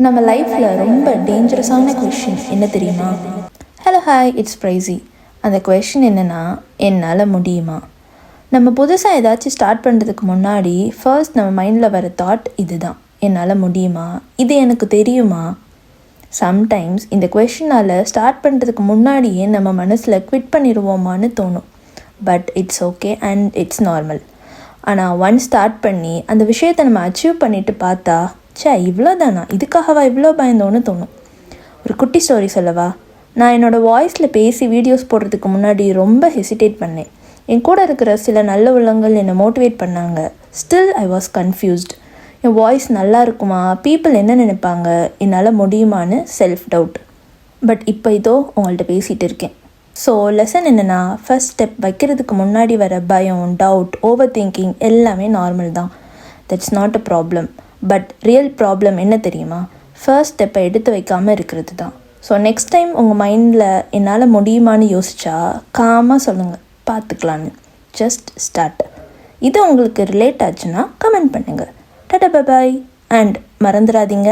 நம்ம லைஃப்பில் ரொம்ப டேஞ்சரஸான கொஷின் என்ன தெரியுமா? Hello hi, it's pricey. அந்த கொஷின் என்னென்னா, என்னால் முடியுமா? நம்ம புதுசாக ஏதாச்சும் ஸ்டார்ட் பண்ணுறதுக்கு முன்னாடி ஃபர்ஸ்ட் நம்ம மைண்டில் வர தாட் இது தான், என்னால் முடியுமா, இது எனக்கு தெரியுமா? சம்டைம்ஸ் இந்த கொஷினால் ஸ்டார்ட் பண்ணுறதுக்கு முன்னாடியே நம்ம மனசில் குவிட் பண்ணிடுவோமான்னு தோணும். But it's okay and it's normal. ஆனால் ஒன் ஸ்டார்ட் பண்ணி அந்த விஷயத்தை நம்ம அச்சீவ் பண்ணிவிட்டு பார்த்தா, இவ்வளோ தானா, இதுக்காகவா இவ்வளோ பயந்தோன்னு தோணும். ஒரு குட்டி ஸ்டோரி சொல்லவா? நான் என்னோடய வாய்ஸில் பேசி வீடியோஸ் போடுறதுக்கு முன்னாடி ரொம்ப ஹெசிடேட் பண்ணேன். என் கூட இருக்கிற சில நல்ல உள்ளங்கள் என்னை மோட்டிவேட் பண்ணாங்க. Still I was confused. N voice நல்லா இருக்குமா, பீப்புள் என்ன நினைப்பாங்க, என்னால் முடியுமான்னு செல்ஃப் டவுட். பட் இப்போ இதோ உங்கள்கிட்ட பேசிகிட்டு இருக்கேன். ஸோ லெசன் என்னென்னா, ஃபர்ஸ்ட் ஸ்டெப் வைக்கிறதுக்கு முன்னாடி வர பயம், டவுட், ஓவர் திங்கிங் எல்லாமே நார்மல் தான். That's not a problem. But real problem என்ன தெரியுமா? ஃபர்ஸ்ட் ஸ்டெப்பை எடுத்து வைக்காமல் இருக்கிறது தான். ஸோ நெக்ஸ்ட் டைம் உங்கள் மைண்டில் என்னால் முடியுமான்னு யோசிச்சா காமாக சொல்லுங்கள், பார்த்துக்கலான்னு. Just start. இது உங்களுக்கு ரிலேட் ஆச்சுன்னா கமெண்ட் பண்ணுங்கள். Tata, bye bye. அண்ட் மறந்துடாதீங்க,